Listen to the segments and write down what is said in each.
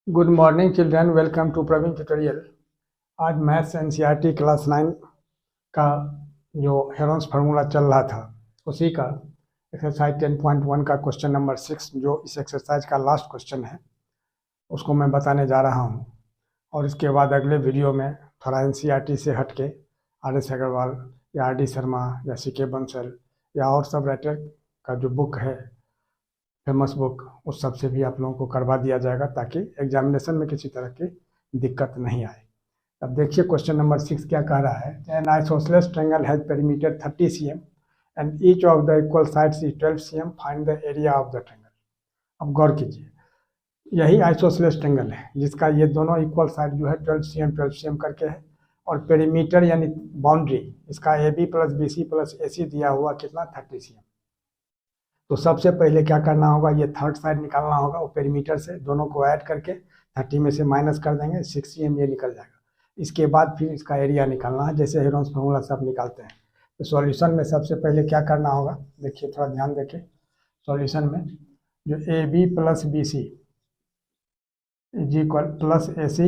Good morning children, welcome to Praveen tutorial. आज maths NCERT class 9 का जो हेरोन्स फार्मूला चल रहा था उसी का एक्सरसाइज 10.1 का क्वेश्चन नंबर 6 जो इस एक्सरसाइज का लास्ट क्वेश्चन है उसको मैं बताने जा रहा हूं। और इसके बाद अगले वीडियो में थोड़ा एनसीईआरटी से हटके आर.एस. अग्रवाल या आर.डी. शर्मा या सी.के. बंसल या और सब राइटर का जो बुक है फेमस बुक उस सब से भी आप लोगों को करवा दिया जाएगा ताकि एग्जामिनेशन में किसी तरह की दिक्कत नहीं आए। अब देखिए क्वेश्चन नंबर 6 क्या कह रहा है। N isosceles triangle has perimeter 30 cm and each of the equal sides is 12 cm, find the area of the triangle. अब गौर कीजिए, यही आइसोसेलेस ट्रायंगल है जिसका ये दोनों इक्वल साइड जो है 12 cm करके है और पेरीमीटर यानी बाउंड्री इसका AB + BC + AC दिया हुआ कितना 30 cm। तो सबसे पहले क्या करना होगा, ये थर्ड साइड निकालना होगा। वो पेरीमीटर से दोनों को ऐड करके 30 में से माइनस कर देंगे, 6 cm ये निकल जाएगा। इसके बाद फिर इसका एरिया निकालना है जैसे हेरोन्स फार्मूला से आप निकालते हैं। तो सॉल्यूशन में सबसे पहले क्या करना होगा, देखिए थोड़ा ध्यान देखिए। सॉल्यूशन में जो AB + BC + AC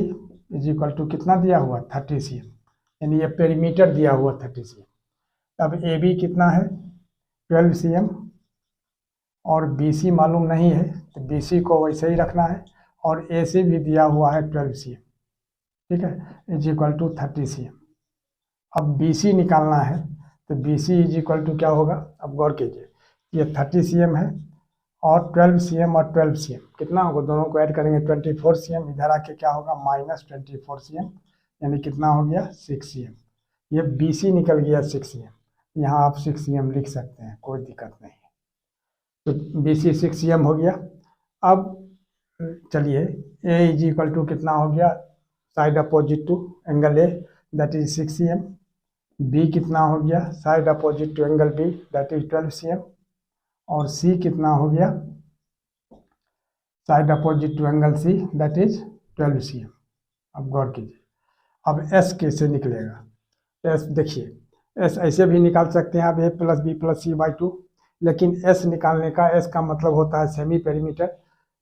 = कितना दिया हुआ 30 cm, यानी ये पेरीमीटर दिया हुआ 30 cm। अब AB कितना है 12 cm और BC मालूम नहीं है तो BC को वैसे ही रखना है और AC भी दिया हुआ है 12 cm, ठीक है, = 30 cm। अब BC निकालना है तो BC = क्या होगा, अब गौर कीजिए, ये 30 cm है और 12 cm और 12 cm कितना होगा, दोनों को ऐड करेंगे 24 cm। इधर आके क्या होगा -24 cm, यानी कितना हो गया 6 cm। ये BC निकल गया 6 cm, यहाँ आप 6 cm लिख सकते हैं, कोई दिक्कत नहीं है। तो BC 6 cm हो गया। अब चलिए A = कितना हो गया, side opposite to angle A that is 6 cm। B कितना हो गया, side opposite to angle B that is 12 cm। और C कितना हो गया, side opposite to angle C that is 12 cm। अब गौर कीजिए, अब S कैसे निकलेगा। S देखिए, S ऐसे भी निकाल सकते हैं आप A + B + C/2, लेकिन S निकालने का S का मतलब होता है semi perimeter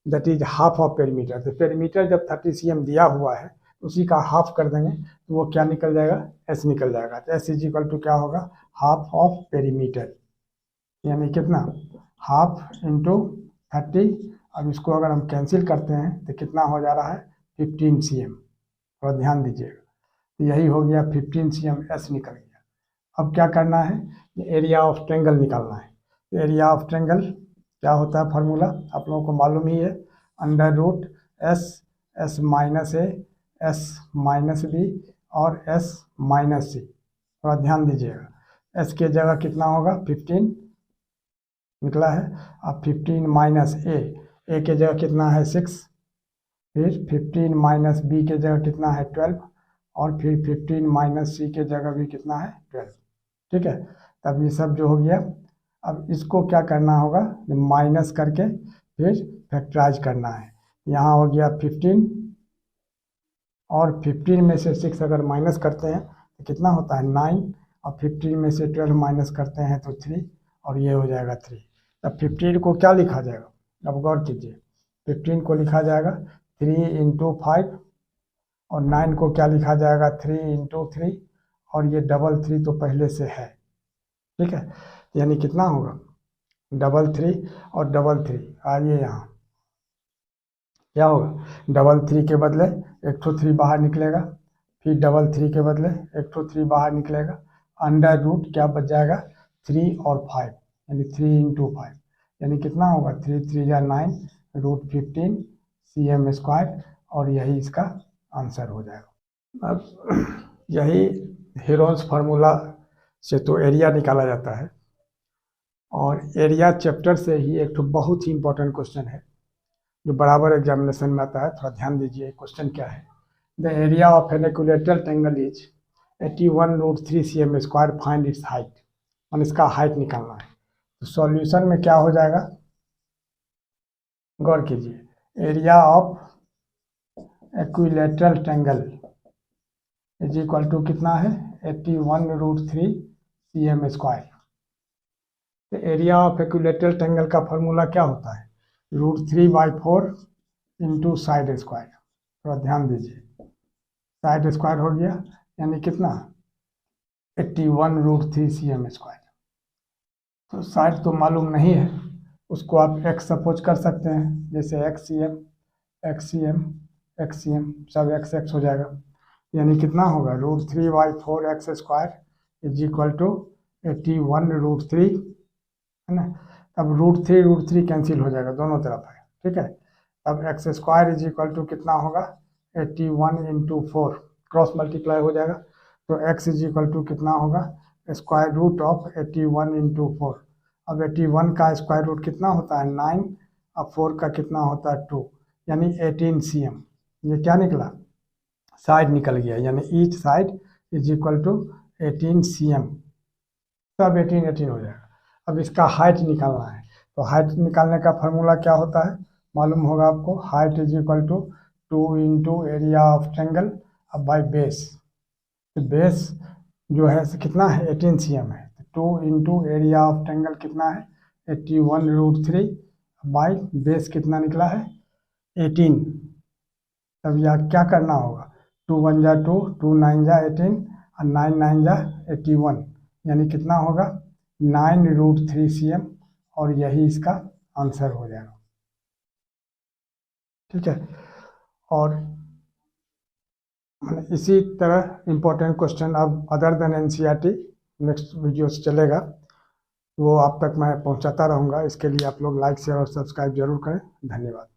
that is half of perimeter. तो पेरीमीटर जब 30 cm दिया हुआ है उसी का हाफ कर देंगे तो वो क्या निकल जाएगा, S निकल जाएगा। तो S = क्या होगा, हाफ ऑफ पेरीमीटर, यानी कितना हाफ इंटू 30। अब इसको अगर हम कैंसिल करते हैं तो कितना हो जा रहा है 15 cm। थोड़ा ध्यान दीजिएगा, तो यही हो गया 15 cm, S निकल गया। अब क्या करना है, एरिया ऑफ ट्रायंगल निकालना है। एरिया ऑफ ट्रायंगल क्या होता है, फार्मूला आप लोगों को मालूम ही है, √S S - A S - B और S - C। थोड़ा ध्यान दीजिएगा, S के जगह कितना होगा 15 निकला है। अब 15 - A के जगह कितना है 6, फिर 15 - B के जगह कितना है 12 और फिर 15 - C के जगह भी कितना है 12, ठीक है। तब ये सब जो हो गया, अब इसको क्या करना होगा, माइनस करके फिर फैक्टराइज करना है। यहाँ हो गया 15 और 15 में से 6 अगर माइनस करते हैं तो कितना होता है 9 और 15 में से 12 माइनस करते हैं तो 3 और ये हो जाएगा 3। तब 15 को क्या लिखा जाएगा, अब गौर कीजिए, 15 को लिखा जाएगा 3 × 5 और 9 को क्या लिखा जाएगा 3 × 3 और ये 3 तो पहले से है, ठीक है। यानी कितना होगा 3 और 3 आइए यहाँ क्या होगा, 3 के बदले एक ठो 3 बाहर निकलेगा, फिर 3 के बदले एक ठो 3 बाहर निकलेगा, √ क्या बच जाएगा 3 और 5, यानी 3 × 5, यानी कितना होगा 3 × 3 = 9 √15 cm², और यही इसका आंसर हो जाएगा। अब यही हेरोन्स फार्मूला से तो एरिया निकाला जाता है, और एरिया चैप्टर से ही एक तो बहुत ही इंपॉर्टेंट क्वेश्चन है जो बराबर एग्जामिनेशन में आता है। थोड़ा ध्यान दीजिए, क्वेश्चन क्या है, the area of an equilateral triangle is 81√3 cm², find its height. और इसका हाइट निकालना है। तो सॉल्यूशन में क्या हो जाएगा, गौर कीजिए, एरिया ऑफ इक्विलैटरल ट्रायंगल = कितना है 81√3 cm²। तो एरिया ऑफ इक्विलैटरल ट्रायंगल का फॉर्मूला क्या होता है, √3/4 × साइड स्क्वायर। थोड़ा ध्यान दीजिए, साइड स्क्वायर हो गया यानी कितना 81√3 cm स्क्वायर। तो साइड तो मालूम नहीं है, उसको आप x सपोज कर सकते हैं, जैसे XCM XCM XCM सब x हो जाएगा, यानी कितना होगा √3/4x² इज इक्वल टू 81√3, है ना। अब √3 कैंसिल हो जाएगा, दोनों तरफ है, ठीक है। अब x² इज इक्वल टू कितना होगा 81 × 4, क्रॉस मल्टीप्लाई हो जाएगा, तो x इज इक्वल टू कितना होगा √81 × 4। अब 81 का स्क्वायर रूट कितना होता है 9, अब 4 का कितना होता है 2, यानी 18 cm। ये क्या निकला, साइड निकल गया, यानी each side is equal to 18 cm, सब 18 हो जाएगा। अब इसका हाइट निकालना है, तो हाइट निकालने का फॉर्मूला क्या होता है मालूम होगा आपको, height is equal to 2 × area of triangle अब बाई बेस। तो बेस जो है कितना है 18 cm है, 2 × एरिया ऑफ ट्रायंगल कितना है 81√3 बाई बेस कितना निकला है 18। तब यह क्या करना होगा 2 × 1 = 2, 2 × 9 = 18 और 9 × 9 = 81, यानी कितना होगा 9√3 cm, और यही इसका आंसर हो जाएगा, ठीक है। और इसी तरह इम्पोर्टेंट क्वेश्चन अब other than NCERT next videos चलेगा, वो आप तक मैं पहुंचाता रहूँगा। इसके लिए आप लोग लाइक शेयर और सब्सक्राइब जरूर करें। धन्यवाद।